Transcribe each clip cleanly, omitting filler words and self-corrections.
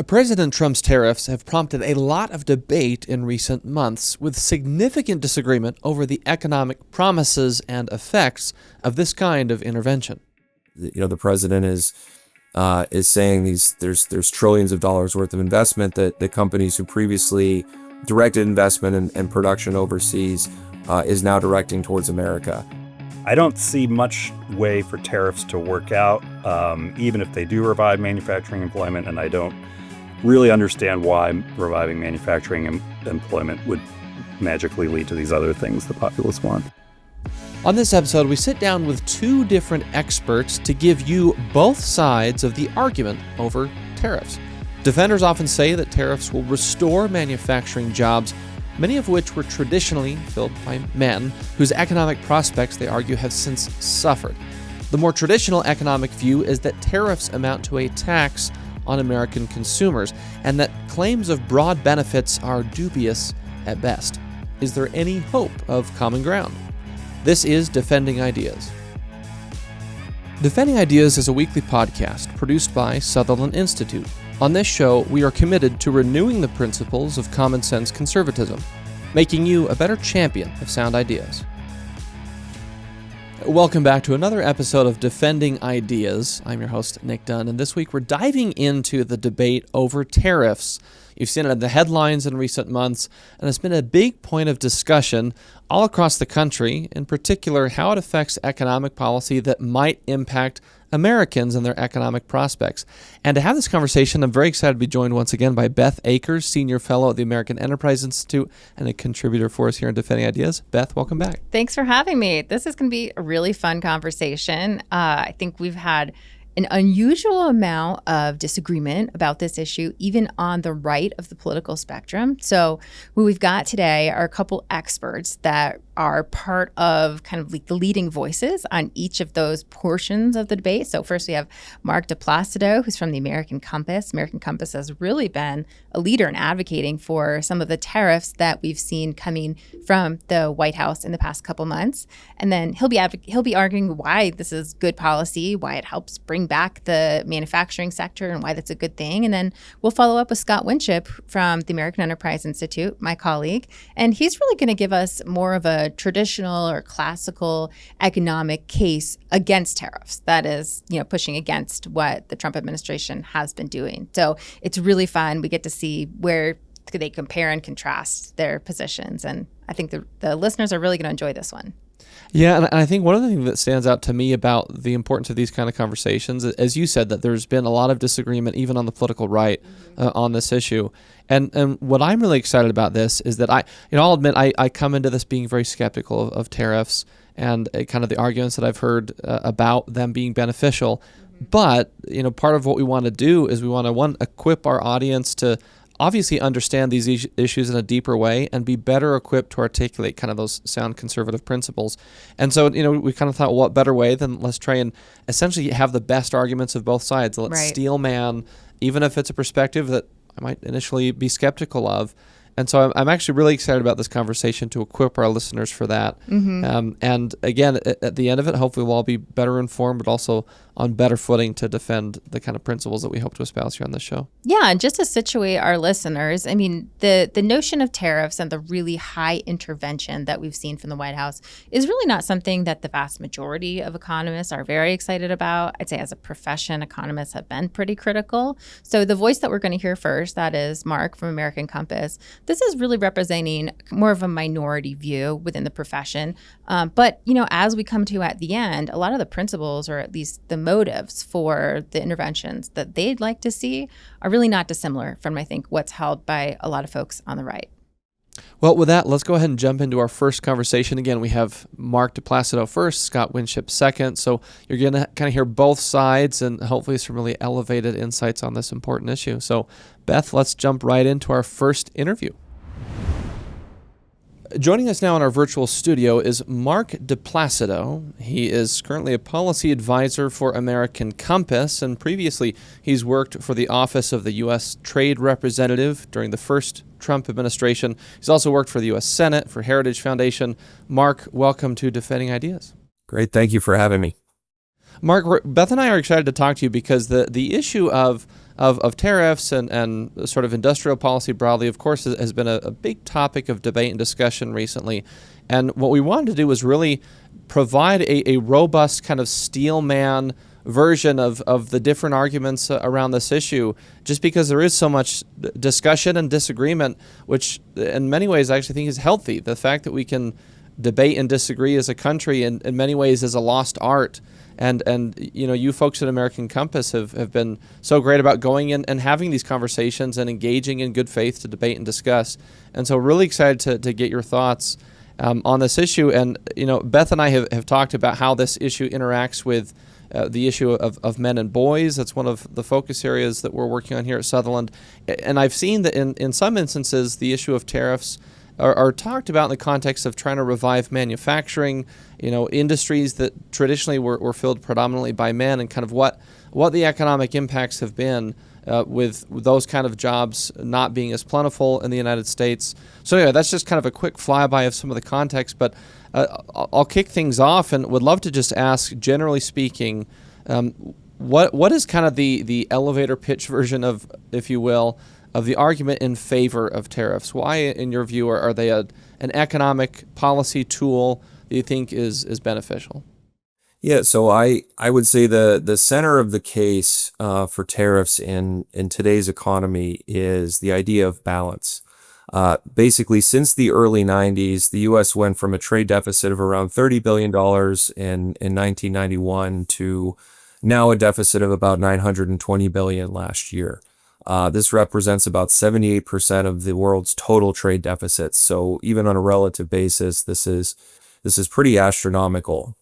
President Trump's tariffs have prompted a lot of debate in recent months, with significant disagreement over the economic promises and effects of this kind of intervention. The president is saying there's trillions of dollars worth of investment that the companies who previously directed investment and production overseas is now directing towards America. I don't see much way for tariffs to work out, even if they do revive manufacturing employment, and I don't really understand why reviving manufacturing employment would magically lead to these other things the populists want. On this episode, we sit down with two different experts to give you both sides of the argument over tariffs. Defenders often say that tariffs will restore manufacturing jobs, many of which were traditionally filled by men, whose economic prospects, they argue, have since suffered. The more traditional economic view is that tariffs amount to a tax on American consumers, and that claims of broad benefits are dubious at best. Is there any hope of common ground? This is Defending Ideas. Defending Ideas is a weekly podcast produced by Sutherland Institute. On this show, we are committed to renewing the principles of common sense conservatism, making you a better champion of sound ideas. Welcome back to another episode of Defending Ideas. I'm your host, Nic Dunn, and this week we're diving into the debate over tariffs. You've seen it in the headlines in recent months, and it's been a big point of discussion all across the country, in particular how it affects economic policy that might impact Americans and their economic prospects. And to have this conversation, I'm very excited to be joined once again by Beth Akers, Senior Fellow at the American Enterprise Institute and a contributor for us here in Defending Ideas. Beth, welcome back. Thanks for having me. This is going to be a really fun conversation. I think we've had an unusual amount of disagreement about this issue, even on the right of the political spectrum. So what we've got today are a couple experts that are part of kind of like the leading voices on each of those portions of the debate. So first we have Nic DiPlacido, who's from the American Compass. American Compass has really been a leader in advocating for some of the tariffs that we've seen coming from the White House in the past couple months. And then he'll be arguing why this is good policy, why it helps bring back the manufacturing sector, and why that's a good thing. And then we'll follow up with Scott Winship from the American Enterprise Institute, my colleague. And he's really going to give us more of a traditional or classical economic case against tariffs. That is, pushing against what the Trump administration has been doing. So it's really fun. We get to see where they compare and contrast their positions. And I think the listeners are really going to enjoy this one. Yeah, and I think one of the things that stands out to me about the importance of these kind of conversations, as you said, that there's been a lot of disagreement even on the political right on this issue. And what I'm really excited about this is that I'll admit I come into this being very skeptical of tariffs and kind of the arguments that I've heard about them being beneficial. But, part of what we want to do is we want to, equip our audience to obviously understand these issues in a deeper way and be better equipped to articulate kind of those sound conservative principles. And so, we kind of thought, what better way than let's try and essentially have the best arguments of both sides. Let's steelman, even if it's a perspective that I might initially be skeptical of. And so I'm actually really excited about this conversation to equip our listeners for that. Mm-hmm. And again, at the end of it, hopefully we'll all be better informed, but also on better footing to defend the kind of principles that we hope to espouse here on this show. Yeah, and just to situate our listeners, I mean, the notion of tariffs and the really high intervention that we've seen from the White House is really not something that the vast majority of economists are very excited about. I'd say as a profession, economists have been pretty critical. So the voice that we're going to hear first, that is Nic from American Compass, this is really representing more of a minority view within the profession. But, as we come to at the end, a lot of the principles, or at least the motives for the interventions that they'd like to see, are really not dissimilar from, I think, what's held by a lot of folks on the right. Well, with that, let's go ahead and jump into our first conversation. Again, we have Nic DiPlacido first, Scott Winship second. So you're going to kind of hear both sides and hopefully some really elevated insights on this important issue. So, Beth, let's jump right into our first interview. Joining us now in our virtual studio is Nic DiPlacido. He is currently a policy advisor for American Compass, and previously he's worked for the Office of the U.S. Trade Representative during the first Trump administration. He's also worked for the U.S. Senate, for Heritage Foundation. Nic, welcome to Defending Ideas. Great. Thank you for having me. Nic, Beth and I are excited to talk to you because the issue of of tariffs and sort of industrial policy broadly, of course, has been a big topic of debate and discussion recently. And what we wanted to do was really provide a robust kind of steelman version of the different arguments around this issue, just because there is so much discussion and disagreement, which in many ways I actually think is healthy. The fact that we can debate and disagree as a country in many ways is a lost art. And you folks at American Compass have been so great about going in and having these conversations and engaging in good faith to debate and discuss. And so really excited to get your thoughts on this issue. And, Beth and I have talked about how this issue interacts with the issue of men and boys. That's one of the focus areas that we're working on here at Sutherland. And I've seen that in some instances, the issue of tariffs are talked about in the context of trying to revive manufacturing, industries that traditionally were filled predominantly by men, and kind of what the economic impacts have been with those kind of jobs not being as plentiful in the United States. So anyway, that's just kind of a quick flyby of some of the context, but I'll kick things off and would love to just ask, generally speaking, what is kind of the elevator pitch version of, if you will, of the argument in favor of tariffs? Why, in your view, are they an economic policy tool that you think is beneficial? Yeah, so I would say the center of the case for tariffs in today's economy is the idea of balance. Basically, since the early 90s, the U.S. went from a trade deficit of around $30 billion in 1991 to now a deficit of about $920 billion last year. This represents about 78% of the world's total trade deficits. So even on a relative basis, this is pretty astronomical.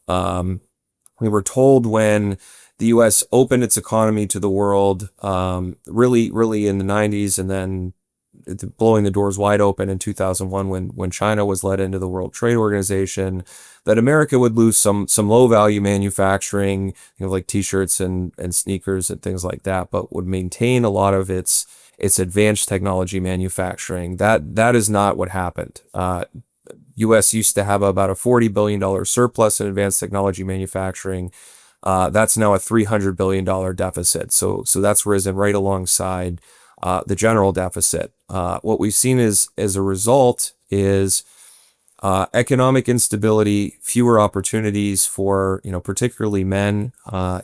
We were told when the U.S. opened its economy to the world, really in the 90s, and then blowing the doors wide open in 2001 when China was let into the World Trade Organization, that America would lose some low value manufacturing, like t-shirts and sneakers and things like that, but would maintain a lot of its advanced technology manufacturing. That is not what happened. U.S. used to have about a $40 billion surplus in advanced technology manufacturing. That's now a $300 billion deficit. So that's risen right alongside the general deficit. What we've seen as a result is economic instability, fewer opportunities for particularly men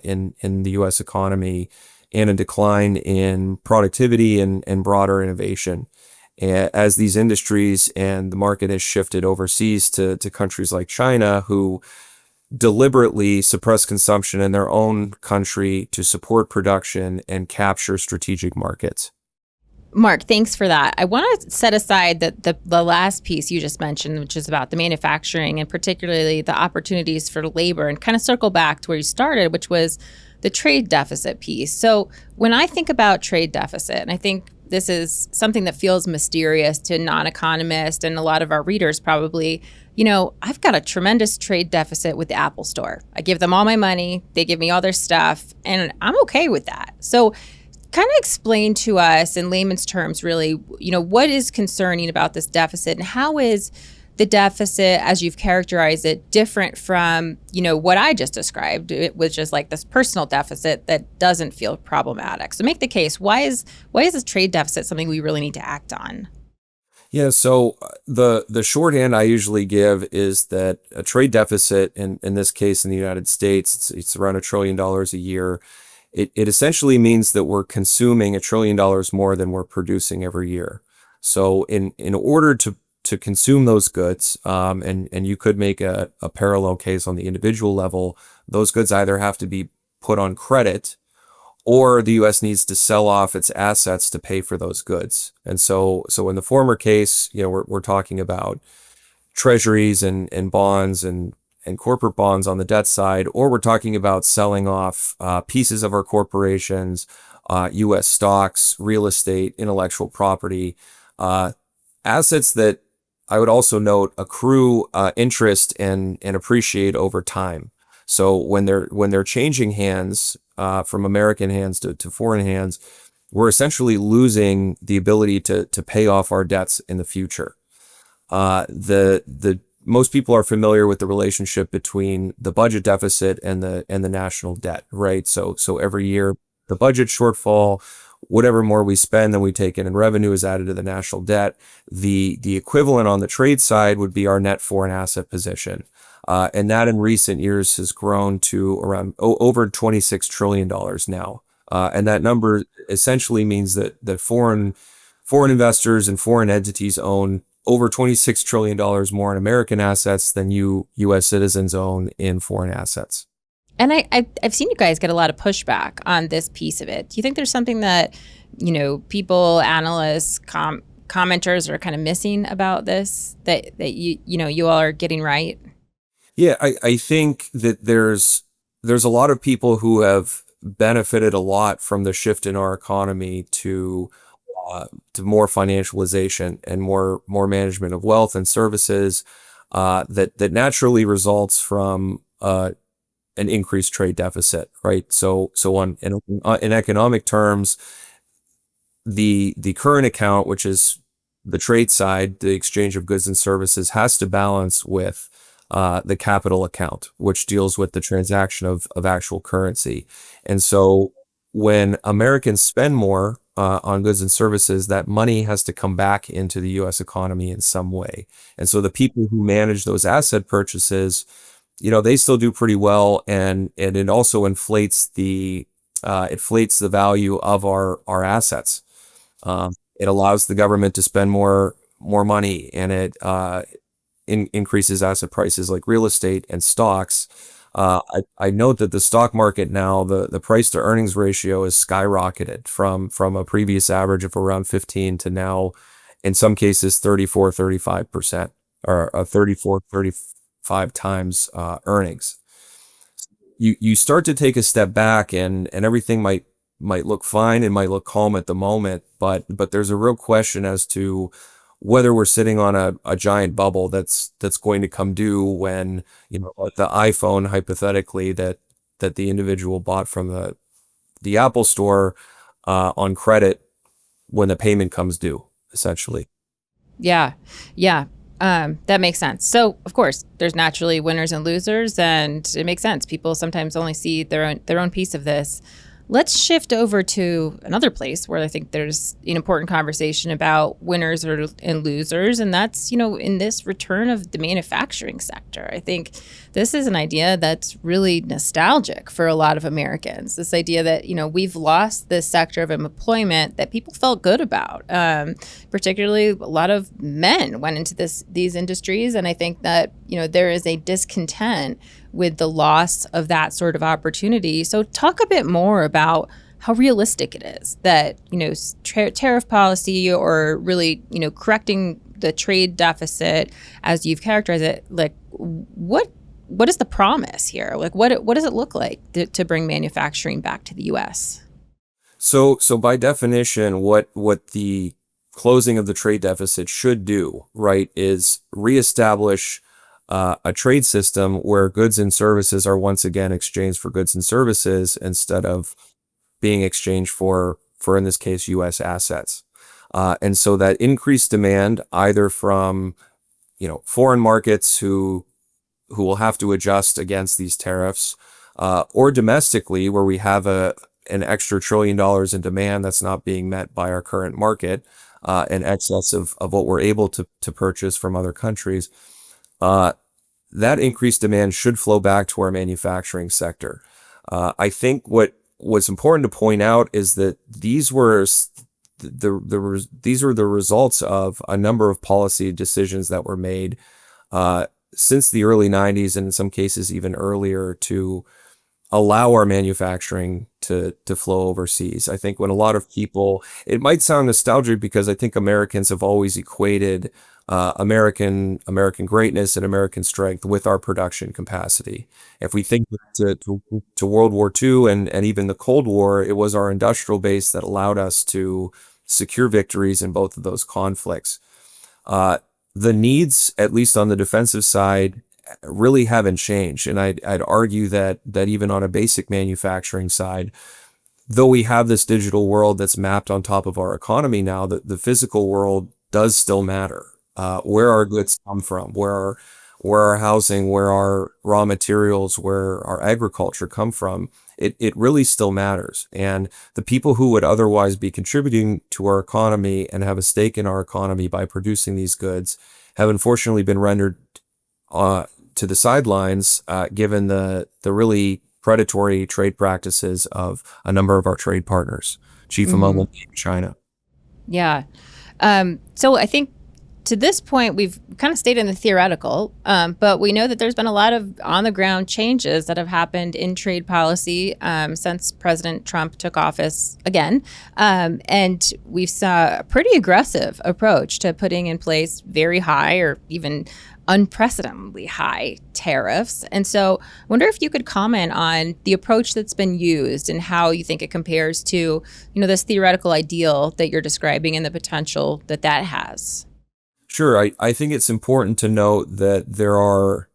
in the U.S. economy, and a decline in productivity and broader innovation. As these industries and the market has shifted overseas to countries like China, who deliberately suppress consumption in their own country to support production and capture strategic markets. Mark, thanks for that. I want to set aside the last piece you just mentioned, which is about the manufacturing and particularly the opportunities for labor, and kind of circle back to where you started, which was the trade deficit piece. So when I think about trade deficit, and I think this is something that feels mysterious to non-economists and a lot of our readers probably, I've got a tremendous trade deficit with the Apple Store. I give them all my money, they give me all their stuff, and I'm okay with that. So kind of explain to us in layman's terms, really, what is concerning about this deficit, and how is the deficit, as you've characterized it, different from, what I just described, which is like this personal deficit that doesn't feel problematic. So make the case. Why is this trade deficit something we really need to act on? Yeah, so the shorthand I usually give is that a trade deficit, in this case in the United States, it's around $1 trillion a year. It essentially means that we're consuming $1 trillion more than we're producing every year. So in order to consume those goods, and you could make a parallel case on the individual level, those goods either have to be put on credit, or the U.S. needs to sell off its assets to pay for those goods. And so in the former case, we're talking about treasuries and bonds and corporate bonds on the debt side, or we're talking about selling off pieces of our corporations, U.S. stocks, real estate, intellectual property, assets that I would also note accrue interest and appreciate over time. So when they're changing hands from American hands to foreign hands, we're essentially losing the ability to pay off our debts in the future. The most people are familiar with the relationship between the budget deficit and the national debt, right? So every year the budget shortfall whatever more we spend than we take in revenue is added to the national debt. The equivalent on the trade side would be our net foreign asset position. And that in recent years has grown to around over $26 trillion now. And that number essentially means that foreign investors and foreign entities own over $26 trillion more in American assets than U.S. citizens own in foreign assets. And I've seen you guys get a lot of pushback on this piece of it. Do you think there's something that, people, analysts, commenters are kind of missing about this that you all are getting right? Yeah, I think that there's a lot of people who have benefited a lot from the shift in our economy to more financialization and more management of wealth and services that naturally results from an increased trade deficit, right? So in economic terms, the current account, which is the trade side, the exchange of goods and services, has to balance with the capital account, which deals with the transaction of actual currency. And so when Americans spend more on goods and services, that money has to come back into the U.S. economy in some way. And so the people who manage those asset purchases, they still do pretty well, and it also inflates the value of our assets. It allows the government to spend more money, and it increases asset prices like real estate and stocks. I note that the stock market now, the price to earnings ratio is skyrocketed from a previous average of around 15 to now, in some cases, 34-35%, or 34-35 times earnings. You start to take a step back, and everything might look fine and might look calm at the moment, but there's a real question as to whether we're sitting on a giant bubble that's going to come due when the iPhone, hypothetically, that the individual bought from the Apple store on credit, when the payment comes due, essentially. Yeah. That makes sense. So, of course, there's naturally winners and losers, and it makes sense. People sometimes only see their own piece of this. Let's shift over to another place where I think there's an important conversation about winners and losers, and that's, in this return of the manufacturing sector. I think this is an idea that's really nostalgic for a lot of Americans. This idea that, we've lost this sector of employment that people felt good about. Particularly, a lot of men went into these industries, and I think that, there is a discontent with the loss of that sort of opportunity. So talk a bit more about how realistic it is that, tariff policy, or really, correcting the trade deficit as you've characterized it, like what is the promise here? Like what does it look like to bring manufacturing back to the U.S.? So by definition, what the closing of the trade deficit should do, right, is reestablish a trade system where goods and services are once again exchanged for goods and services instead of being exchanged for in this case, U.S. assets. And so that increased demand, either from, foreign markets who will have to adjust against these tariffs, or domestically, where we have an extra $1 trillion in demand that's not being met by our current market, in excess of what we're able to purchase from other countries. That increased demand should flow back to our manufacturing sector. I think what's important to point out is that these were the results of a number of policy decisions that were made since the early 90s, and in some cases even earlier, to allow our manufacturing to flow overseas. I think when a lot of people, it might sound nostalgic, because I think Americans have always equated American greatness and American strength with our production capacity. If we think to World War II and even the Cold War, it was our industrial base that allowed us to secure victories in both of those conflicts. The needs, at least on the defensive side, really haven't changed. And I'd argue that even on a basic manufacturing side, though we have this digital world that's mapped on top of our economy now, the physical world does still matter. Where our goods come from, where our housing, where our raw materials, where our agriculture come from, it really still matters. And the people who would otherwise be contributing to our economy and have a stake in our economy by producing these goods have unfortunately been rendered to the sidelines, given the really predatory trade practices of a number of our trade partners, chief among them China. Yeah. So I think to this point, we've kind of stayed in the theoretical, but we know that there's been a lot of on-the-ground changes that have happened in trade policy since President Trump took office again. And we saw a pretty aggressive approach to putting in place very high or even unprecedentedly high tariffs. And so I wonder if you could comment on the approach that's been used and how you think it compares to, this theoretical ideal that you're describing and the potential that has. Sure. I think it's important to note that there are,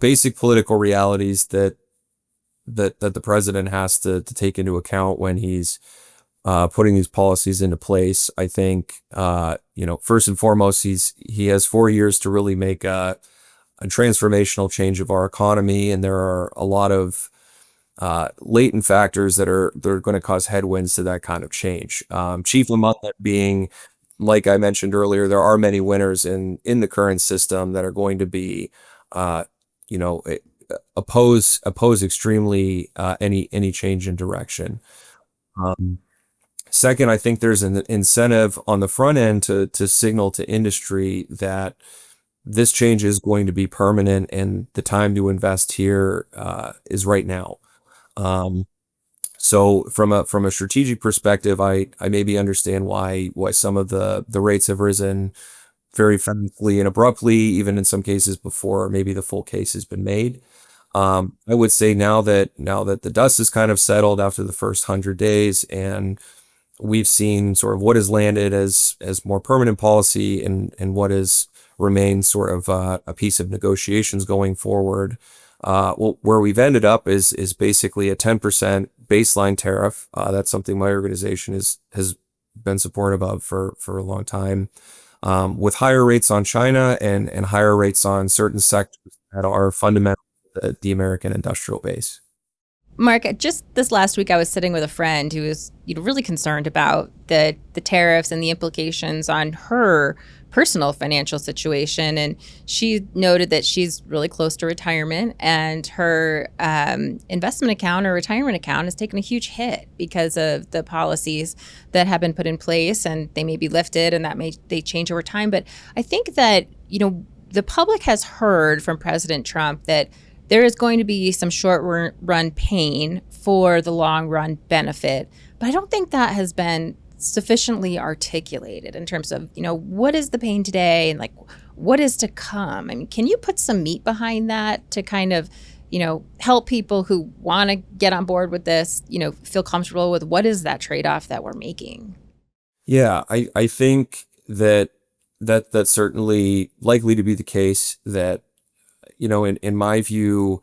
basic political realities that the president has to take into account when he's putting these policies into place. I think, first and foremost, he has 4 years to really make a transformational change of our economy, and there are a lot of latent factors that are going to cause headwinds to that kind of change. Chief among them being, like I mentioned earlier, there are many winners in the current system that are going to be, oppose extremely any change in direction. Second, I think there's an incentive on the front end to signal to industry that this change is going to be permanent and the time to invest here is right now. So from a strategic perspective, I maybe understand why some of the rates have risen very fastly and abruptly, even in some cases before maybe the full case has been made. I would say now that the dust is kind of settled after the first 100 days, and we've seen sort of what has landed as more permanent policy and what has remained sort of a piece of negotiations going forward. Where we've ended up is basically a 10% baseline tariff. That's something my organization has been supportive of for a long time, with higher rates on China and higher rates on certain sectors that are fundamental to the American industrial base. Mark, just this last week, I was sitting with a friend who was really concerned about the tariffs and the implications on her personal financial situation. And she noted that she's really close to retirement, and her investment account or retirement account has taken a huge hit because of the policies that have been put in place, and they may be lifted and they change over time. But I think that, the public has heard from President Trump that there is going to be some short run pain for the long run benefit. But I don't think that has been sufficiently articulated in terms of, what is the pain today and what is to come? I mean, can you put some meat behind that to kind of, help people who want to get on board with this, feel comfortable with what is that trade-off that we're making? Yeah, I think that's certainly likely to be the case. That, in my view,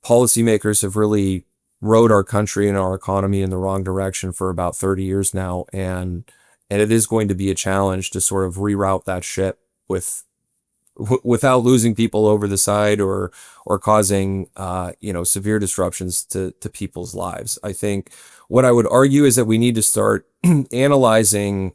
policymakers have really rode our country and our economy in the wrong direction for about 30 years now, and it is going to be a challenge to sort of reroute that ship without losing people over the side or causing severe disruptions to people's lives. I think what I would argue is that we need to start analyzing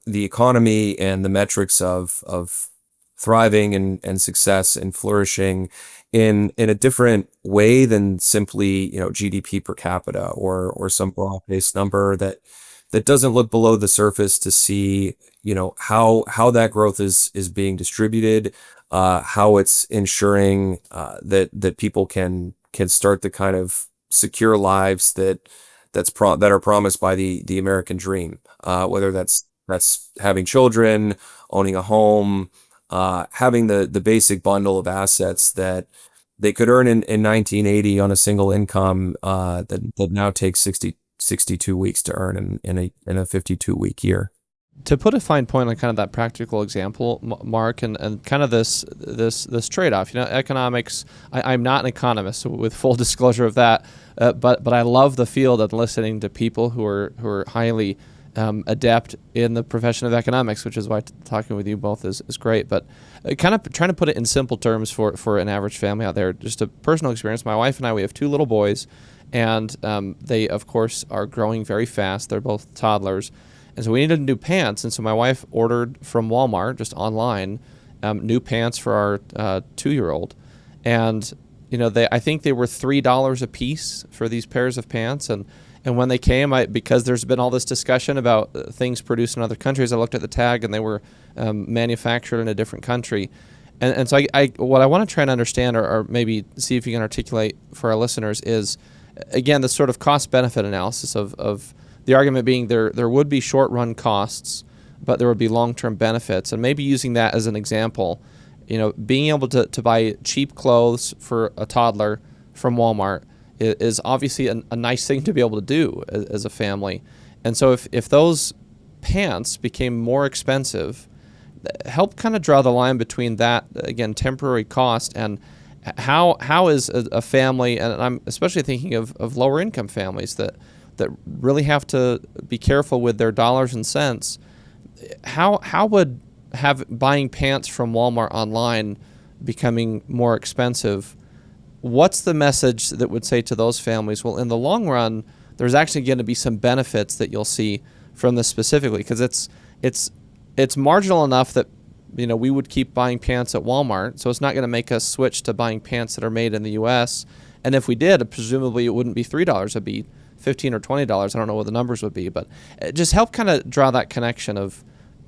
the economy and the metrics of thriving and success and flourishing in a different way than simply, GDP per capita or some broad-based number that doesn't look below the surface to see, how that growth is being distributed, how it's ensuring that people can start the kind of secure lives that are promised by the American dream, whether that's having children, owning a home, having the basic bundle of assets that they could earn in 1980 on a single income that now takes 62 weeks to earn in a 52-week year. To put a fine point on kind of that practical example, Mark, and kind of this trade-off, economics, I'm not an economist, so with full disclosure of that, but I love the field and listening to people who are highly adept in the profession of economics, which is why talking with you both is great. But kind of trying to put it in simple terms for an average family out there, just a personal experience. My wife and I, we have 2 little boys, and they, of course, are growing very fast. They're both toddlers. And so we needed new pants. And so my wife ordered from Walmart, just online, new pants for our 2-year-old. And, I think they were $3 a piece for these pairs of pants. And when they came, because there's been all this discussion about things produced in other countries, I looked at the tag and they were manufactured in a different country. And so what I want to try and understand, or maybe see if you can articulate for our listeners, is, again, the sort of cost-benefit analysis of the argument being there would be short-run costs, but there would be long-term benefits. And maybe using that as an example, being able to buy cheap clothes for a toddler from Walmart is obviously a nice thing to be able to do as a family. And so if those pants became more expensive, help kind of draw the line between that, again, temporary cost, and how is a family, and I'm especially thinking of lower income families that really have to be careful with their dollars and cents, how would buying pants from Walmart online becoming more expensive, what's the message that would say to those families, well, in the long run, there's actually going to be some benefits that you'll see from this specifically, because it's marginal enough that we would keep buying pants at Walmart, so it's not going to make us switch to buying pants that are made in the U.S. And if we did, presumably it wouldn't be $3; it'd be $15 or $20. I don't know what the numbers would be, but just help kind of draw that connection of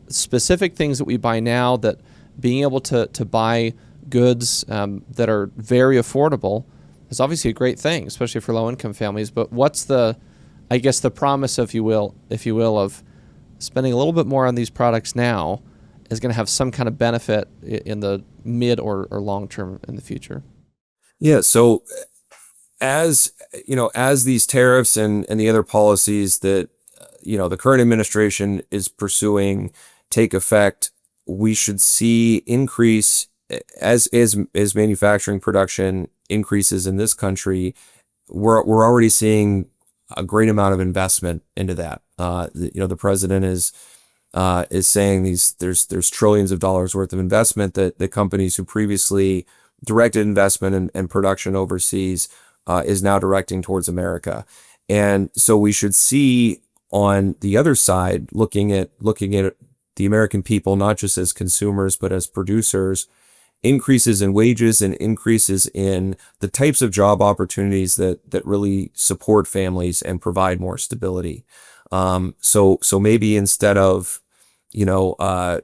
specific things that we buy now, that being able to buy goods that are very affordable is obviously a great thing, especially for low-income families. But what's the promise, if you will, of spending a little bit more on these products now is going to have some kind of benefit in the mid or long term in the future? Yeah. So as these tariffs and the other policies that the current administration is pursuing take effect, we should see increase as manufacturing production increases in this country. We're already seeing a great amount of investment into that. The president is saying there's trillions of dollars worth of investment that the companies who previously directed investment and production overseas is now directing towards America. And so we should see on the other side, looking at the American people, not just as consumers, but as producers, increases in wages and increases in the types of job opportunities that really support families and provide more stability. So maybe instead of, the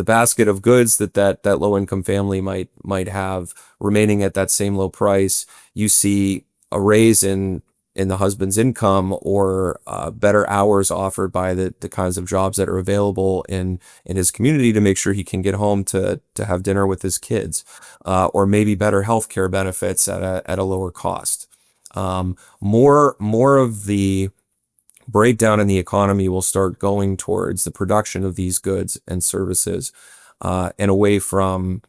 basket of goods that low income family might have remaining at that same low price, you see a raise in the husband's income, or better hours offered by the kinds of jobs that are available in his community to make sure he can get home to have dinner with his kids, or maybe better healthcare benefits at a lower cost. More of the breakdown in the economy will start going towards the production of these goods and services, and away from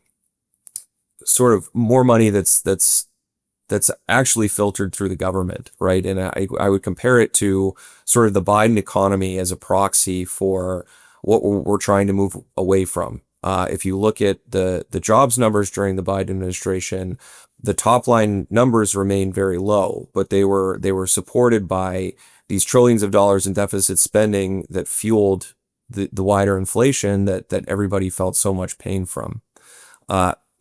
sort of more money that's actually filtered through the government, right? And I would compare it to sort of the Biden economy as a proxy for what we're trying to move away from. If you look at the jobs numbers during the Biden administration, the top line numbers remain very low, but they were supported by these trillions of dollars in deficit spending that fueled the wider inflation that everybody felt so much pain from.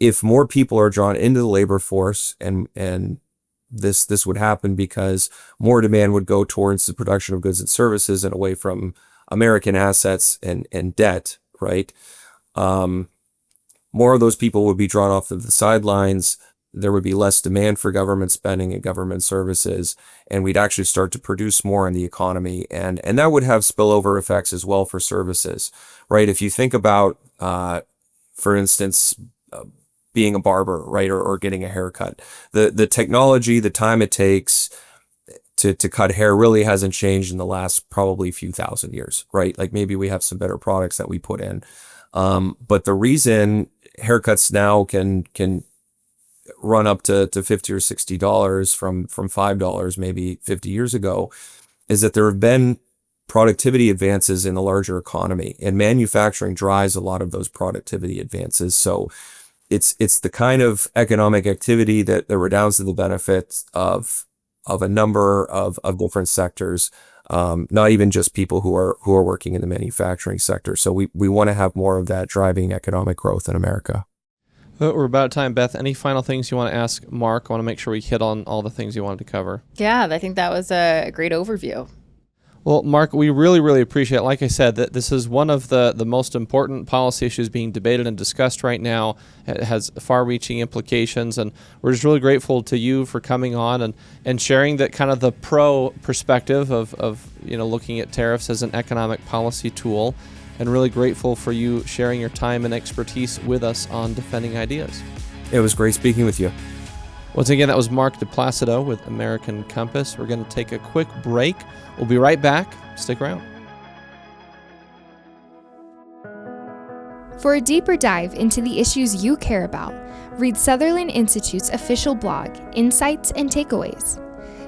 If more people are drawn into the labor force, and this would happen because more demand would go towards the production of goods and services and away from American assets and debt, right? More of those people would be drawn off of the sidelines. There would be less demand for government spending and government services, and we'd actually start to produce more in the economy. And that would have spillover effects as well for services, right? If you think about, for instance, being a barber, right, or getting a haircut, the technology, the time it takes to cut hair really hasn't changed in the last probably few thousand years, right? Like maybe we have some better products that we put in, but the reason haircuts now can run up to $50 or $60 from $5 maybe 50 years ago is that there have been productivity advances in the larger economy, and manufacturing drives a lot of those productivity advances. So it's the kind of economic activity that redounds to the benefits of a number of different sectors, not even just people who are working in the manufacturing sector. So we want to have more of that driving economic growth in America. We're about time, Beth. Any final things you want to ask Mark? I want to make sure we hit on all the things you wanted to cover. Yeah, I think that was a great overview. Well, Mark, we really, really appreciate it. Like I said, that this is one of the most important policy issues being debated and discussed right now. It has far-reaching implications, and we're just really grateful to you for coming on and sharing that kind of the pro perspective of looking at tariffs as an economic policy tool, and really grateful for you sharing your time and expertise with us on Defending Ideas. It was great speaking with you. Once again, that was Mark DiPlacido with American Compass. We're going to take a quick break. We'll be right back. Stick around. For a deeper dive into the issues you care about, read Sutherland Institute's official blog, Insights and Takeaways.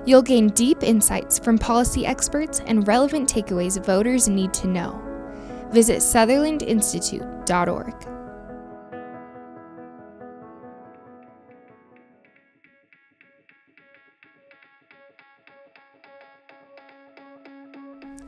You'll gain deep insights from policy experts and relevant takeaways voters need to know. Visit sutherlandinstitute.org.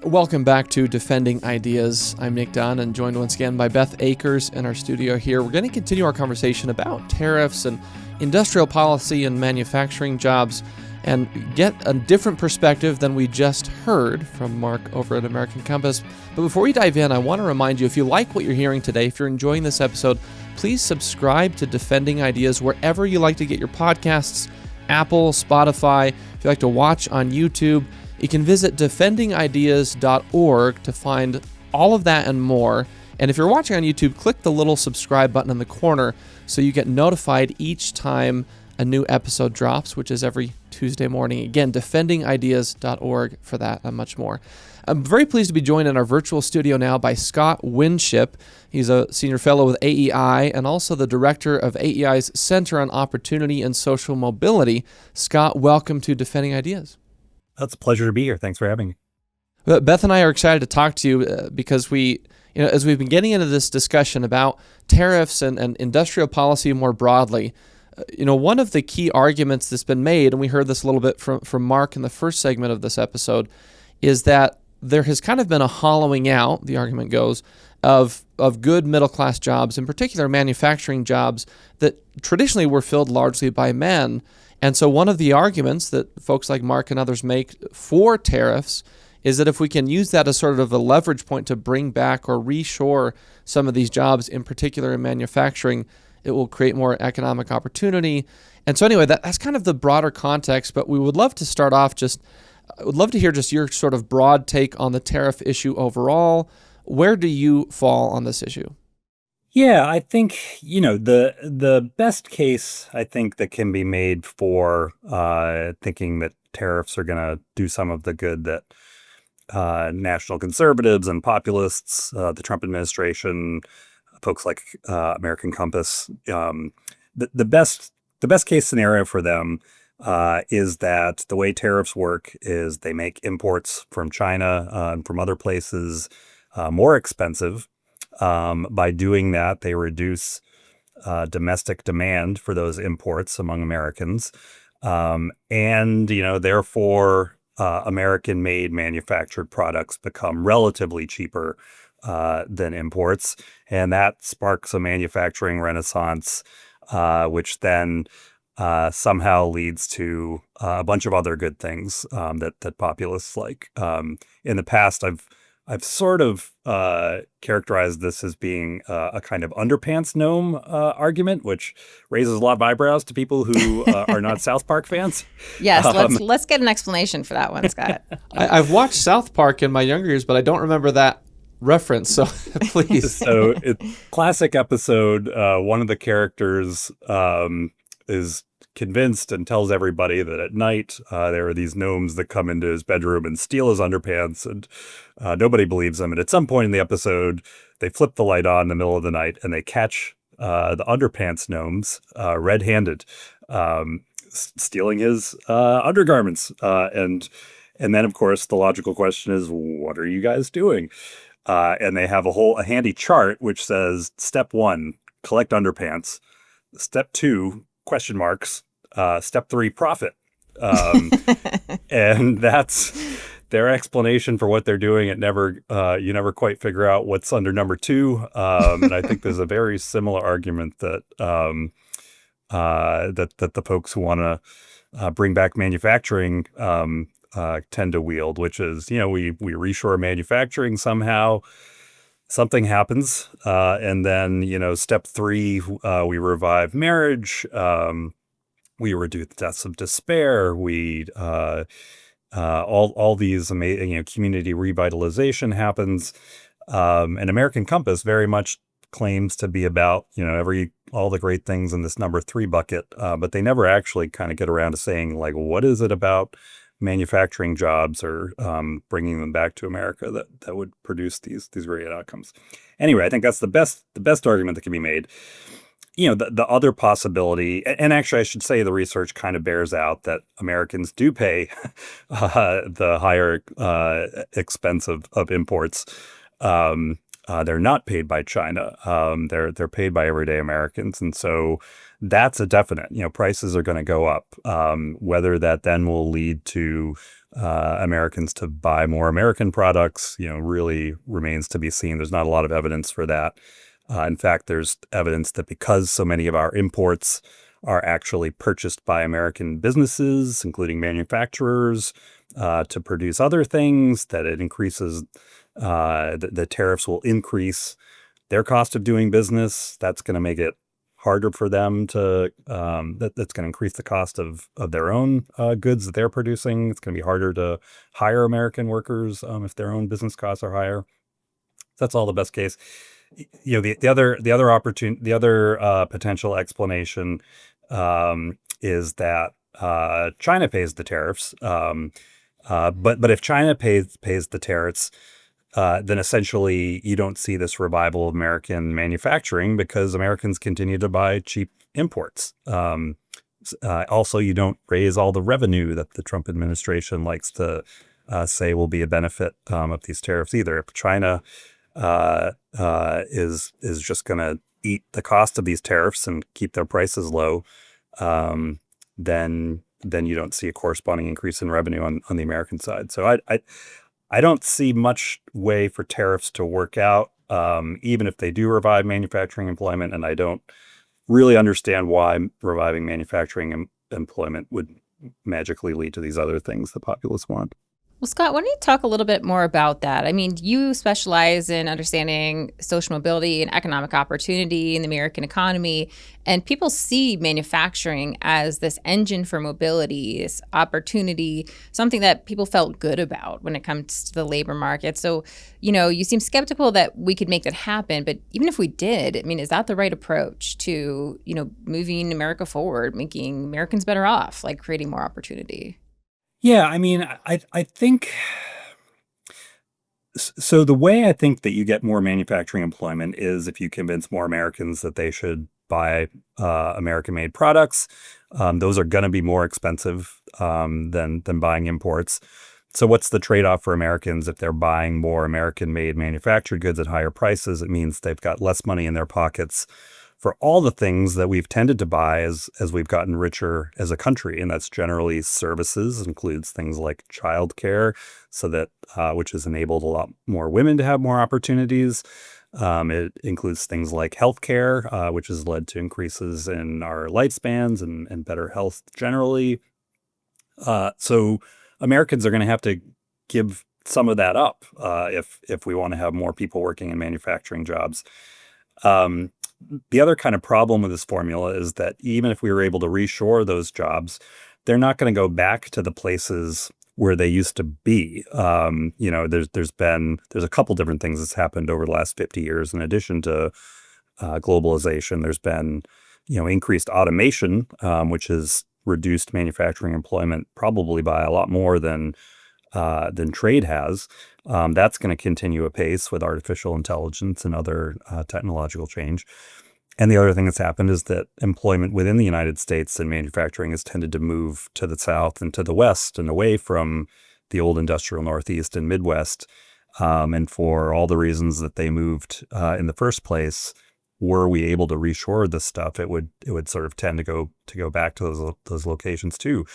Welcome back to Defending Ideas. I'm Nic Dunn, and joined once again by Beth Akers in our studio here. We're going to continue our conversation about tariffs and industrial policy and manufacturing jobs, and get a different perspective than we just heard from Mark over at American Compass. But before we dive in, I want to remind you, if you like what you're hearing today, if you're enjoying this episode, please subscribe to Defending Ideas wherever you like to get your podcasts, Apple, Spotify. If you like to watch on YouTube, you can visit defendingideas.org to find all of that and more. And if you're watching on YouTube, click the little subscribe button in the corner so you get notified each time a new episode drops, which is every Tuesday morning. Again, defendingideas.org for that and much more. I'm very pleased to be joined in our virtual studio now by Scott Winship. He's a senior fellow with AEI and also the director of AEI's Center on Opportunity and Social Mobility. Scott, welcome to Defending Ideas. That's a pleasure to be here. Thanks for having me. Beth and I are excited to talk to you because as we've been getting into this discussion about tariffs and industrial policy more broadly, one of the key arguments that's been made, and we heard this a little bit from Mark in the first segment of this episode, is that there has kind of been a hollowing out, the argument goes, of good middle-class jobs, in particular manufacturing jobs that traditionally were filled largely by men. And so one of the arguments that folks like Mark and others make for tariffs is that if we can use that as sort of a leverage point to bring back or reshore some of these jobs, in particular in manufacturing, it will create more economic opportunity. And so anyway, that's kind of the broader context, but we would love to start off I would love to hear just your sort of broad take on the tariff issue overall. Where do you fall on this issue? Yeah, I think, the best case, I think, that can be made for thinking that tariffs are going to do some of the good that national conservatives and populists, the Trump administration, folks like American Compass, the best case scenario for them is that the way tariffs work is they make imports from China and from other places more expensive. By doing that, they reduce domestic demand for those imports among Americans. Therefore, American-made manufactured products become relatively cheaper than imports. And that sparks a manufacturing renaissance, which then somehow leads to a bunch of other good things that populists like. In the past, I've sort of characterized this as being a kind of underpants gnome argument, which raises a lot of eyebrows to people who are not South Park fans. Yes, let's get an explanation for that one, Scott. I've watched South Park in my younger years, but I don't remember that reference, so please. So classic episode, one of the characters is convinced and tells everybody that at night there are these gnomes that come into his bedroom and steal his underpants, and nobody believes him. And at some point in the episode, they flip the light on in the middle of the night and they catch the underpants gnomes red-handed stealing his undergarments. And And then, of course, the logical question is, what are you guys doing? And they have a handy chart which says, step 1, collect underpants. Step 2, question marks. Step 3, profit. And that's their explanation for what they're doing. It never, you never quite figure out what's under number 2. And I think there's a very similar argument that that the folks who want to bring back manufacturing tend to wield, which is, we reshore manufacturing somehow. Something happens, and then, step 3, we revive marriage. We reduce deaths of despair. We all these amazing, community revitalization happens. And American Compass very much claims to be about, all the great things in this number 3 bucket, but they never actually kind of get around to saying, like, what is it about manufacturing jobs or bringing them back to America that would produce these great outcomes. Anyway, I think that's the best argument that can be made. The other possibility, and actually I should say the research kind of bears out that Americans do pay the higher expense of imports. They're not paid by China. They're paid by everyday Americans. And so that's a definite, prices are going to go up. Whether that then will lead to Americans to buy more American products, really remains to be seen. There's not a lot of evidence for that. In fact, there's evidence that because so many of our imports are actually purchased by American businesses, including manufacturers, to produce other things, that it increases, the tariffs will increase their cost of doing business. That's going to make it harder for them to, that's going to increase the cost of their own goods that they're producing. It's going to be harder to hire American workers if their own business costs are higher. That's all the best case. The other potential explanation is that China pays the tariffs. But if China pays the tariffs, then essentially you don't see this revival of American manufacturing because Americans continue to buy cheap imports. Also, you don't raise all the revenue that the Trump administration likes to say will be a benefit of these tariffs either. If China is just going to eat the cost of these tariffs and keep their prices low, then you don't see a corresponding increase in revenue on the American side. So I don't see much way for tariffs to work out, even if they do revive manufacturing employment, and I don't really understand why reviving manufacturing employment would magically lead to these other things the populists want. Well, Scott, why don't you talk a little bit more about that? I mean, you specialize in understanding social mobility and economic opportunity in the American economy, and people see manufacturing as this engine for mobility, this opportunity, something that people felt good about when it comes to the labor market. So, you seem skeptical that we could make that happen, but even if we did, I mean, is that the right approach to, moving America forward, making Americans better off, like creating more opportunity? Yeah, I mean, I think so. The way I think that you get more manufacturing employment is if you convince more Americans that they should buy American-made products. Those are going to be more expensive than buying imports. So what's the trade-off for Americans if they're buying more American-made manufactured goods at higher prices? It means they've got less money in their pockets for all the things that we've tended to buy as we've gotten richer as a country. And that's generally services, includes things like childcare, so that which has enabled a lot more women to have more opportunities. It includes things like healthcare, which has led to increases in our lifespans and better health generally. So Americans are going to have to give some of that up if we want to have more people working in manufacturing jobs. The other kind of problem with this formula is that even if we were able to reshore those jobs, they're not going to go back to the places where they used to be. There's a couple different things that's happened over the last 50 years. In addition to globalization, there's been increased automation, which has reduced manufacturing employment probably by a lot more than trade has. That's going to continue apace with artificial intelligence and other technological change. And the other thing that's happened is that employment within the United States in manufacturing has tended to move to the South and to the West and away from the old industrial Northeast and Midwest. And for all the reasons that they moved in the first place, were we able to reshore this stuff, it would sort of tend to go back to those locations too.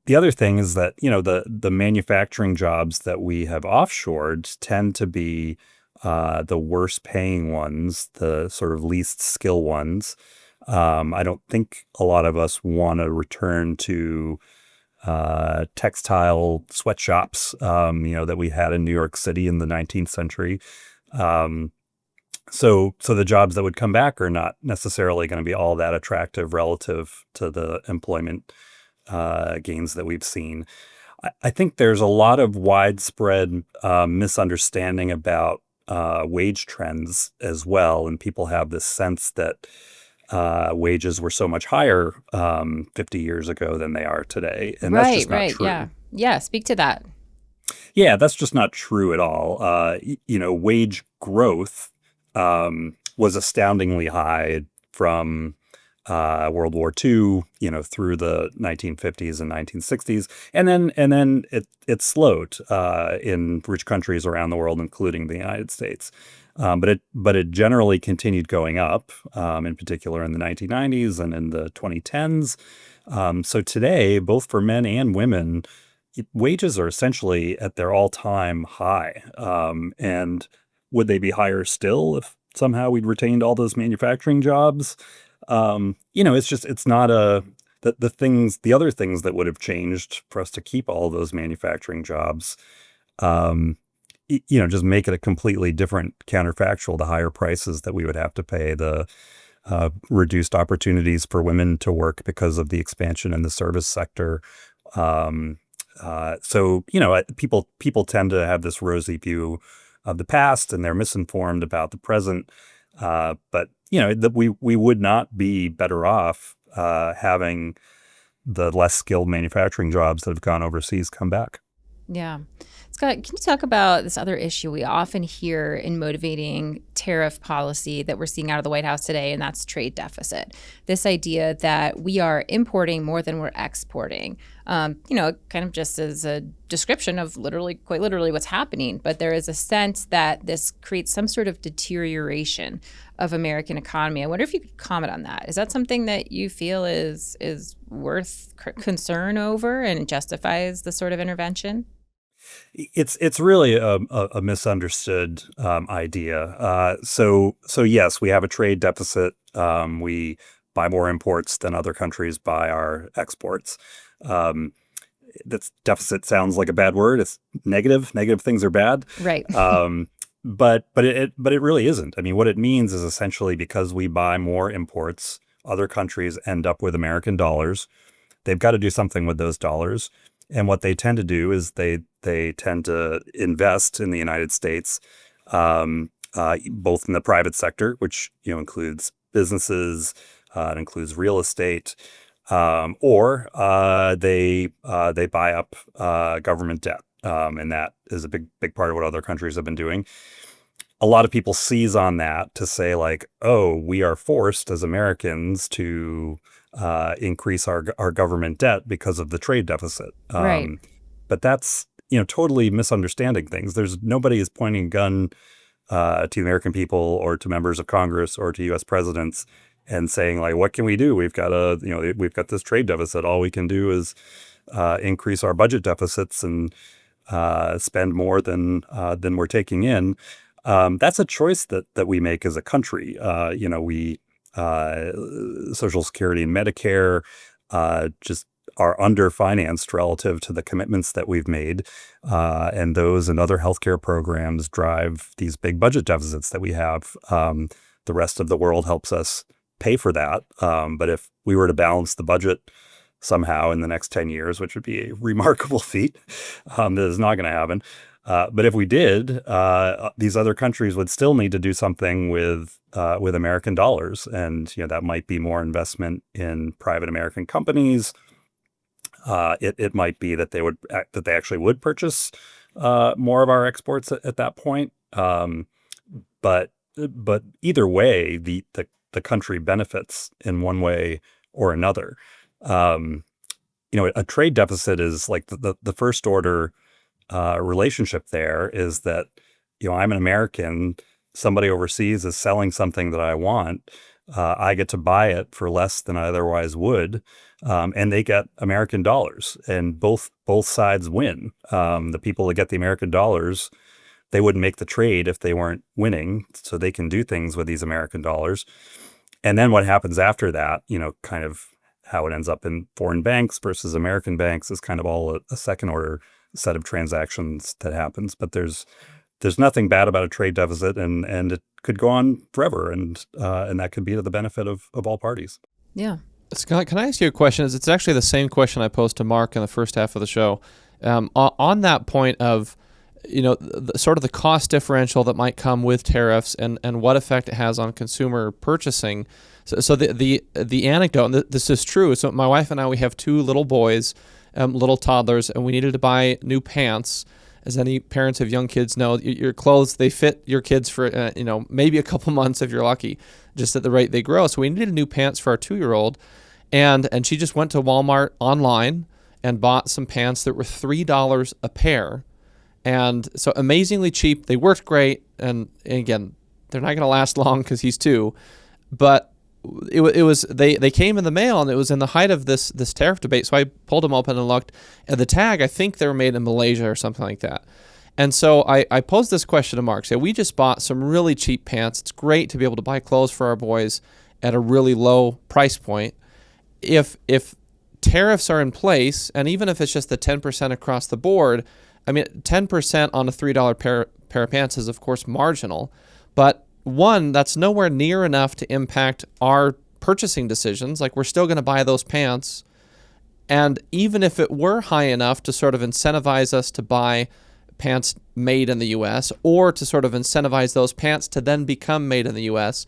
The other thing is that, the manufacturing jobs that we have offshored tend to be the worst paying ones, the sort of least skill ones. I don't think a lot of us want to return to textile sweatshops, that we had in New York City in the 19th century. So the jobs that would come back are not necessarily going to be all that attractive relative to the employment gains that we've seen. I think there's a lot of widespread misunderstanding about wage trends as well, and people have this sense that wages were so much higher 50 years ago than they are today, and that's just not true. Yeah. Speak to that. Yeah, that's just not true at all. Wage growth was astoundingly high from World War II, through the 1950s and 1960s, and then it slowed in rich countries around the world, including the United States. But it generally continued going up, in particular in the 1990s and in the 2010s. So today, both for men and women, wages are essentially at their all-time high. And would they be higher still if somehow we'd retained all those manufacturing jobs? It's not the other things that would have changed for us to keep all of those manufacturing jobs, just make it a completely different counterfactual, the higher prices that we would have to pay, the reduced opportunities for women to work because of the expansion in the service sector. People tend to have this rosy view of the past, and they're misinformed about the present. But we would not be better off having the less skilled manufacturing jobs that have gone overseas come back. Yeah. Scott, can you talk about this other issue we often hear in motivating tariff policy that we're seeing out of the White House today, and that's trade deficit? This idea that we are importing more than we're exporting, kind of just as a description of quite literally what's happening. But there is a sense that this creates some sort of deterioration of American economy. I wonder if you could comment on that. Is that something that you feel is worth concern over and justifies the sort of intervention? It's really a misunderstood idea. So yes, we have a trade deficit. We buy more imports than other countries buy our exports. That deficit sounds like a bad word. It's negative. Negative things are bad. Right. But it really isn't. I mean, what it means is essentially because we buy more imports, other countries end up with American dollars. They've got to do something with those dollars. And what they tend to do is they tend to invest in the United States, both in the private sector, which includes businesses, it includes real estate, or they buy up government debt, and that is a big part of what other countries have been doing. A lot of people seize on that to say like, oh, we are forced as Americans to increase our government debt because of the trade deficit. Right. But that's totally misunderstanding things. Nobody is pointing a gun to the American people or to members of Congress or to U.S. presidents and saying like, what can we do? We've got this trade deficit. All we can do is increase our budget deficits and spend more than we're taking in. That's a choice that we make as a country. We Social Security and Medicare just are underfinanced relative to the commitments that we've made, and those and other healthcare programs drive these big budget deficits that we have. The rest of the world helps us pay for that, but if we were to balance the budget somehow in the next 10 years, which would be a remarkable feat, that is not going to happen. But if we did, these other countries would still need to do something with American dollars, and that might be more investment in private American companies. It might be that they actually would purchase more of our exports at that point. But either way, the country benefits in one way or another. a trade deficit is like the first order relationship there is that, I'm an American, somebody overseas is selling something that I want. I get to buy it for less than I otherwise would, and they get American dollars, and both sides win. The people that get the American dollars, they wouldn't make the trade if they weren't winning, so they can do things with these American dollars. And then what happens after that, kind of how it ends up in foreign banks versus American banks is kind of all a second order set of transactions that happens. But there's nothing bad about a trade deficit, and it could go on forever, and that could be to the benefit of all parties. Yeah. Scott, can I ask you a question? It's actually the same question I posed to Mark in the first half of the show. On that point of, sort of the cost differential that might come with tariffs and what effect it has on consumer purchasing. So the anecdote, and this is true. So my wife and I, we have two little boys, little toddlers, and we needed to buy new pants. As any parents of young kids know, your clothes, they fit your kids for, maybe a couple months if you're lucky, just at the rate they grow. So we needed new pants for our 2-year-old. And she just went to Walmart online and bought some pants that were $3 a pair. And so amazingly cheap. They worked great. And again, they're not going to last long because he's 2. But it was they came in the mail, and it was in the height of this tariff debate. So I pulled them open and looked at the tag. I think they were made in Malaysia or something like that. And so I posed this question to Mark. Say, we just bought some really cheap pants. It's great to be able to buy clothes for our boys at a really low price point. If tariffs are in place, and even if it's just the 10% across the board, I mean, 10% on a $3 pair of pants is, of course, marginal. But one, that's nowhere near enough to impact our purchasing decisions. Like, we're still going to buy those pants. And even if it were high enough to sort of incentivize us to buy pants made in the U.S., or to sort of incentivize those pants to then become made in the U.S.,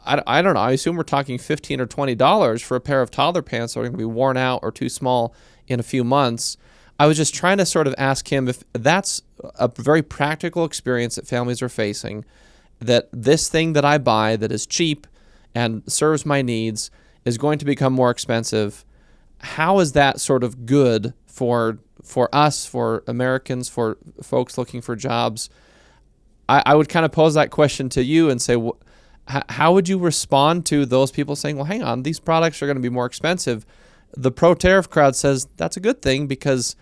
I don't know. I assume we're talking $15 or $20 for a pair of toddler pants that are going to be worn out or too small in a few months. I was just trying to sort of ask him if that's a very practical experience that families are facing, that this thing that I buy that is cheap and serves my needs is going to become more expensive. How is that sort of good for us, for Americans, for folks looking for jobs? I would kind of pose that question to you and say, how would you respond to those people saying, well, hang on, these products are going to be more expensive? The pro-tariff crowd says that's a good thing because,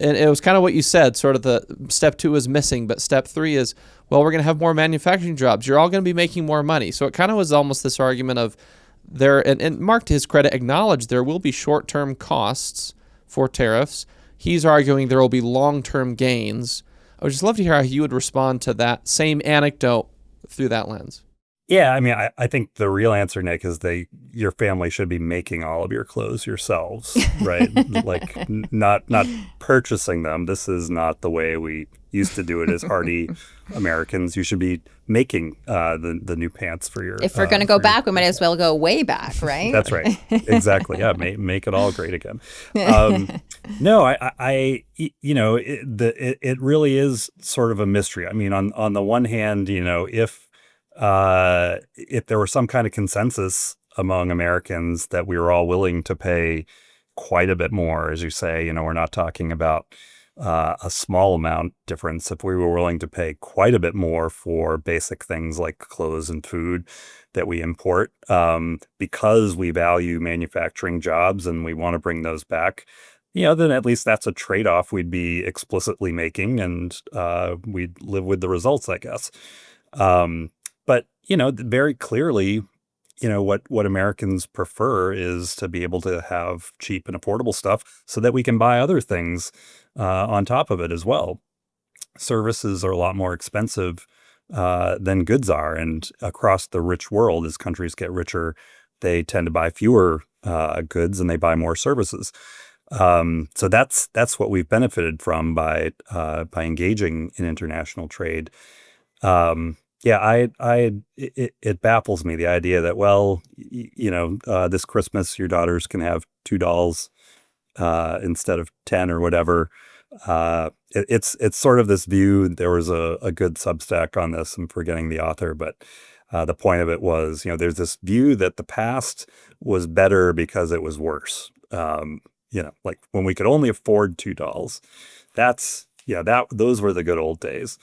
and it was kind of what you said, sort of the step 2 is missing, but step 3 is, well, we're going to have more manufacturing jobs. You're all going to be making more money. So it kind of was almost this argument of there, and Mark, to his credit, acknowledged there will be short-term costs for tariffs. He's arguing there will be long-term gains. I would just love to hear how you would respond to that same anecdote through that lens. Yeah, I mean, I think the real answer, Nick, is your family should be making all of your clothes yourselves, right? Like not purchasing them. This is not the way we used to do it as hardy Americans. You should be making the new pants for your. If we're going to go back, we might as well go way back, right? That's right. Exactly. Yeah, make it all great again. No, it really is sort of a mystery. I mean, on the one hand, if there were some kind of consensus among Americans that we were all willing to pay quite a bit more, as you say, we're not talking about a small amount difference. If we were willing to pay quite a bit more for basic things like clothes and food that we import, because we value manufacturing jobs and we want to bring those back, then at least that's a trade-off we'd be explicitly making, and we'd live with the results, I guess. But, very clearly, what Americans prefer is to be able to have cheap and affordable stuff so that we can buy other things on top of it as well. Services are a lot more expensive than goods are. And across the rich world, as countries get richer, they tend to buy fewer goods and they buy more services. So that's what we've benefited from by engaging in international trade. Yeah, it baffles me, the idea that, well, this Christmas your daughters can have $2 instead of 10 or whatever. It's sort of this view. There was a good Substack on this. I'm forgetting the author, but the point of it was, there's this view that the past was better because it was worse. like when we could only afford 2 dolls. Those were the good old days.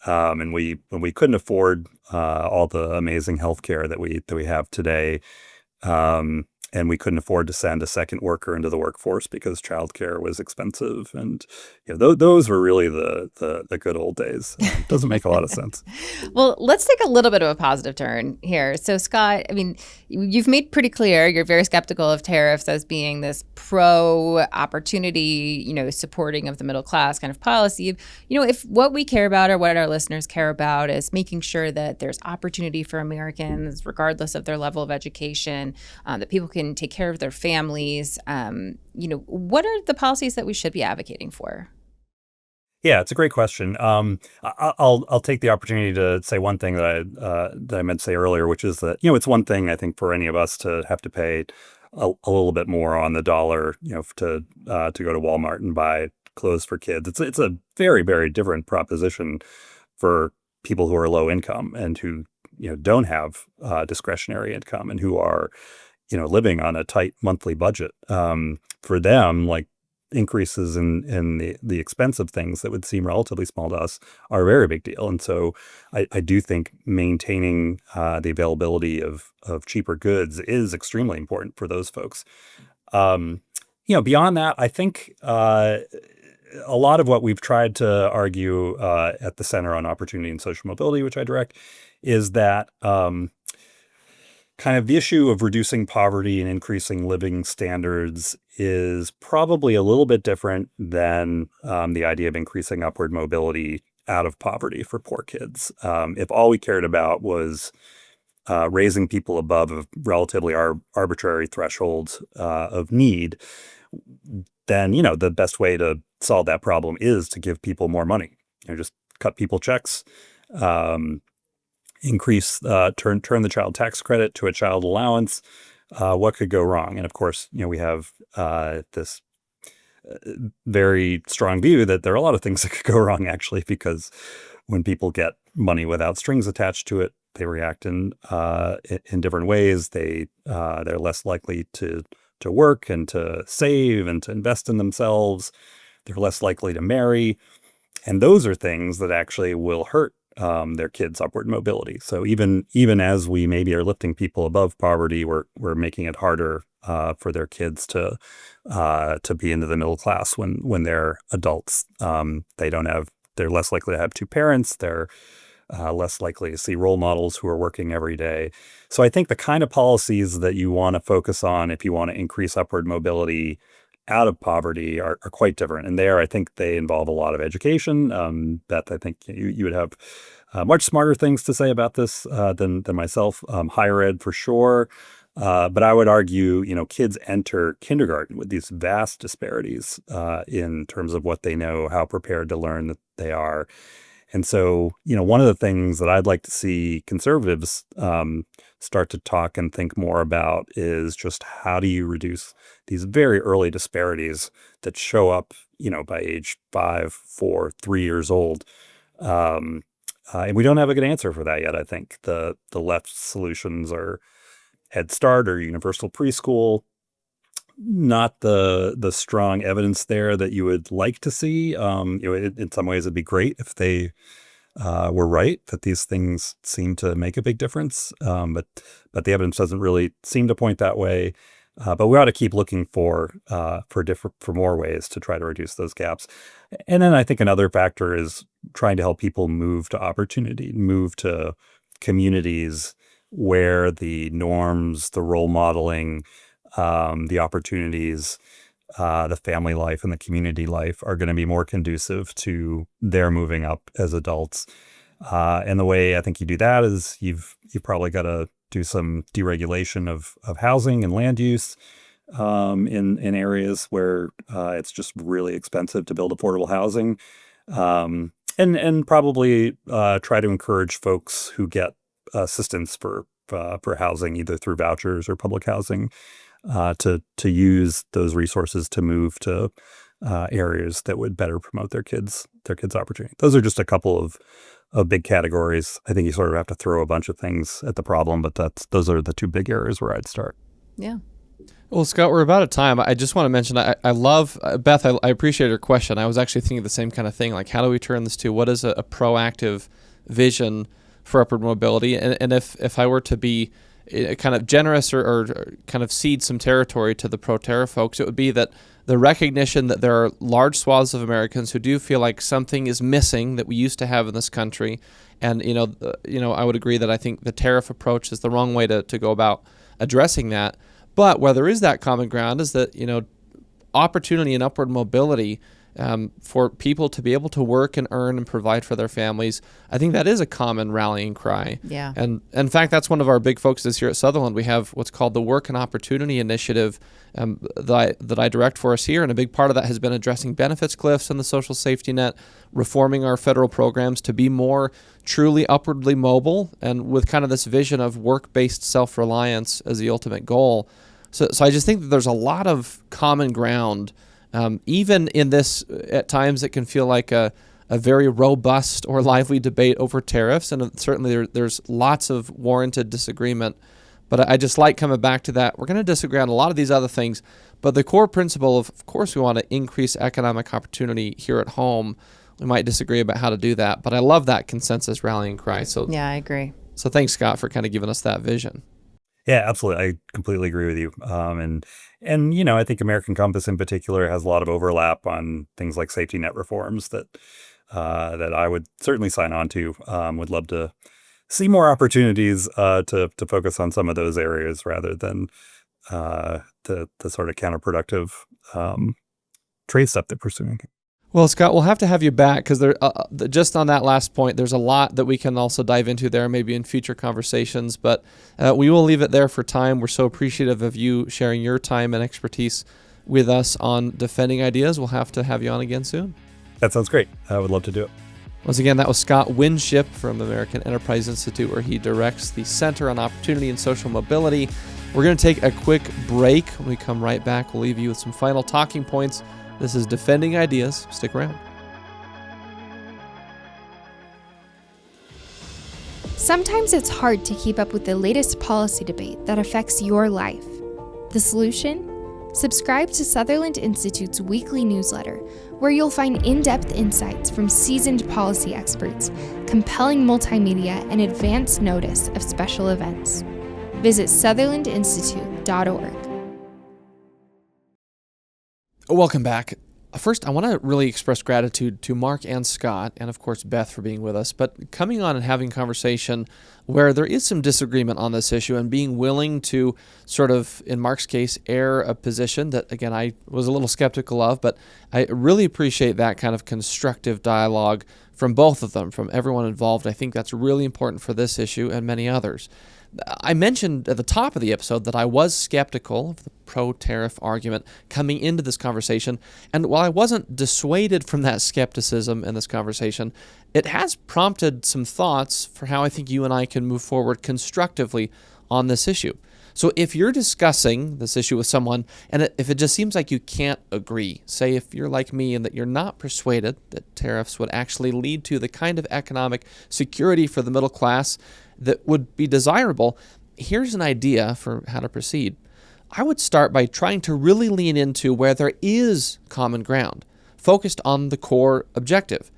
And when we couldn't afford all the amazing healthcare that we have today, and we couldn't afford to send a second worker into the workforce because childcare was expensive, and those were really the good old days. Doesn't make a lot of sense. Well, let's take a little bit of a positive turn here. So, Scott, I mean, you've made pretty clear you're very skeptical of tariffs as being this pro-opportunity, supporting of the middle class kind of policy. If what we care about or what our listeners care about is making sure that there's opportunity for Americans, regardless of their level of education, that people can take care of their families, what are the policies that we should be advocating for? Yeah, it's a great question. I'll take the opportunity to say one thing that I meant to say earlier, which is that it's one thing I think for any of us to have to pay a little bit more on the dollar, to go to Walmart and buy clothes for kids. It's a very, very different proposition for people who are low income and who don't have discretionary income and who are living on a tight monthly budget. For them, like, increases in the expense of things that would seem relatively small to us are a very big deal. And so I do think maintaining the availability of cheaper goods is extremely important for those folks. Beyond that, I think a lot of what we've tried to argue at the Center on Opportunity and Social Mobility, which I direct, is that kind of the issue of reducing poverty and increasing living standards is probably a little bit different than the idea of increasing upward mobility out of poverty for poor kids. If all we cared about was raising people above a relatively arbitrary threshold of need, then, the best way to solve that problem is to give people more money. Just cut people checks, increase, turn the child tax credit to a child allowance. What could go wrong? And of course, we have this very strong view that there are a lot of things that could go wrong, actually, because when people get money without strings attached to it, they react in different ways. They're less likely to work and to save and to invest in themselves. They're less likely to marry. And those are things that actually will hurt their kids' upward mobility. So even as we maybe are lifting people above poverty, we're making it harder for their kids to be into the middle class when they're adults. They're less likely to have two parents. They're less likely to see role models who are working every day. So I think the kind of policies that you want to focus on if you want to increase upward mobility out of poverty are quite different. And there, I think they involve a lot of education. Beth, I think you would have much smarter things to say about this than myself. Higher ed for sure. But I would argue, kids enter kindergarten with these vast disparities in terms of what they know, how prepared to learn that they are. And so, one of the things that I'd like to see conservatives start to talk and think more about is just how do you reduce these very early disparities that show up, by age 5, 4, 3 years old. And we don't have a good answer for that yet. I think the left solutions are Head Start or universal preschool. Not the strong evidence there that you would like to see. In some ways, it'd be great if they were right that these things seem to make a big difference. But the evidence doesn't really seem to point that way. But we ought to keep looking for more ways to try to reduce those gaps. And then I think another factor is trying to help people move to opportunity, move to communities where the norms, the role modeling, the opportunities, the family life and the community life are going to be more conducive to their moving up as adults. And the way I think you do that is you've probably got to do some deregulation of housing and land use in areas where it's just really expensive to build affordable housing, and probably try to encourage folks who get assistance for housing, either through vouchers or public housing, to use those resources to move to areas that would better promote their kids' opportunity. Those are just a couple of big categories. I think you sort of have to throw a bunch of things at the problem, but those are the two big areas where I'd start. Yeah. Well, Scott, we're about at time. I just want to mention, I love, Beth, I appreciate your question. I was actually thinking the same kind of thing. Like, how do we turn this to what is a proactive vision for upward mobility? And if I were to be kind of generous or kind of cede some territory to the pro-tariff folks, it would be that the recognition that there are large swaths of Americans who do feel like something is missing that we used to have in this country. And, I would agree that I think the tariff approach is the wrong way to go about addressing that. But where there is that common ground is that, opportunity and upward mobility for people to be able to work and earn and provide for their families, I think that is a common rallying cry. Yeah. And in fact, that's one of our big focuses here at Sutherland. We have what's called the Work and Opportunity Initiative that I direct for us here. And a big part of that has been addressing benefits cliffs and the social safety net, reforming our federal programs to be more truly upwardly mobile, and with kind of this vision of work-based self-reliance as the ultimate goal. So I just think that there's a lot of common ground, even in this, at times it can feel like a very robust or lively debate over tariffs, and certainly there's lots of warranted disagreement. But I just like coming back to that. We're going to disagree on a lot of these other things, but the core principle of course, we want to increase economic opportunity here at home. We might disagree about how to do that, but I love that consensus rallying cry. So Yeah, I agree. So thanks, Scott, for kind of giving us that vision. Yeah, absolutely. I completely agree with you. And I think American Compass in particular has a lot of overlap on things like safety net reforms that I would certainly sign on to. Would love to see more opportunities to focus on some of those areas rather than the sort of counterproductive trade stuff they're pursuing. Well, Scott, we'll have to have you back because just on that last point, there's a lot that we can also dive into there, maybe in future conversations. But we will leave it there for time. We're so appreciative of you sharing your time and expertise with us on defending ideas. We'll have to have you on again soon. That sounds great. I would love to do it. Once again, that was Scott Winship from American Enterprise Institute, where he directs the Center on Opportunity and Social Mobility. We're going to take a quick break. When we come right back, we'll leave you with some final talking points. This is Defending Ideas. Stick around. Sometimes it's hard to keep up with the latest policy debate that affects your life. The solution? Subscribe to Sutherland Institute's weekly newsletter, where you'll find in-depth insights from seasoned policy experts, compelling multimedia, and advance notice of special events. Visit sutherlandinstitute.org. Welcome back. First, I want to really express gratitude to Mark and Scott, and of course Beth, for being with us, but coming on and having conversation where there is some disagreement on this issue and being willing to sort of, in Mark's case, air a position that, again, I was a little skeptical of, but I really appreciate that kind of constructive dialogue from both of them, from everyone involved. I think that's really important for this issue and many others. I mentioned at the top of the episode that I was skeptical of the pro-tariff argument coming into this conversation, and while I wasn't dissuaded from that skepticism in this conversation, it has prompted some thoughts for how I think you and I can move forward constructively on this issue. So if you're discussing this issue with someone, and if it just seems like you can't agree, say if you're like me and that you're not persuaded that tariffs would actually lead to the kind of economic security for the middle class that would be desirable, here's an idea for how to proceed. I would start by trying to really lean into where there is common ground, focused on the core objective.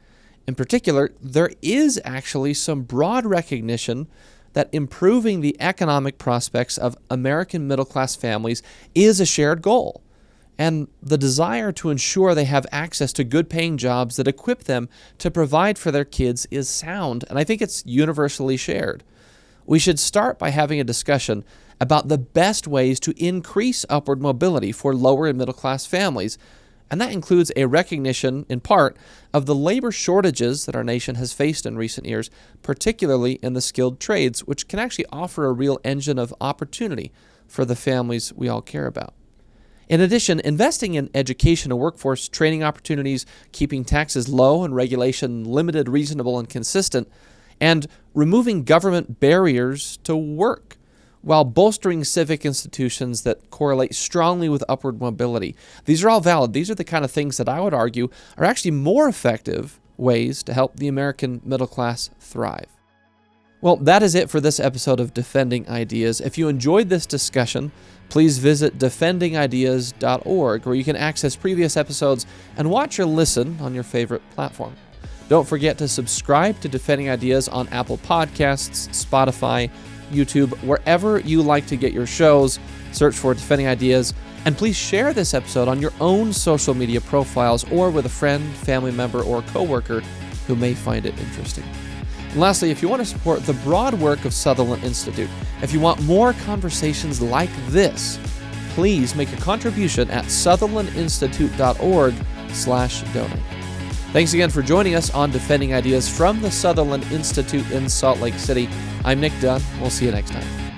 In particular, there is actually some broad recognition that improving the economic prospects of American middle-class families is a shared goal, and the desire to ensure they have access to good-paying jobs that equip them to provide for their kids is sound, and I think it's universally shared. We should start by having a discussion about the best ways to increase upward mobility for lower and middle-class families, and that includes a recognition, in part, of the labor shortages that our nation has faced in recent years, particularly in the skilled trades, which can actually offer a real engine of opportunity for the families we all care about. In addition, investing in education and workforce training opportunities, keeping taxes low and regulation limited, reasonable, and consistent, and removing government barriers to work, while bolstering civic institutions that correlate strongly with upward mobility. These are all valid. These are the kind of things that I would argue are actually more effective ways to help the American middle class thrive. Well, that is it for this episode of Defending Ideas. If you enjoyed this discussion, please visit defendingideas.org, where you can access previous episodes and watch or listen on your favorite platform. Don't forget to subscribe to Defending Ideas on Apple Podcasts, Spotify, YouTube, wherever you like to get your shows. Search for Defending Ideas, and please share this episode on your own social media profiles or with a friend, family member, or coworker who may find it interesting. And lastly, if you want to support the broad work of Sutherland Institute, if you want more conversations like this, please make a contribution at sutherlandinstitute.org/donate. Thanks again for joining us on Defending Ideas from the Sutherland Institute in Salt Lake City. I'm Nic Dunn. We'll see you next time.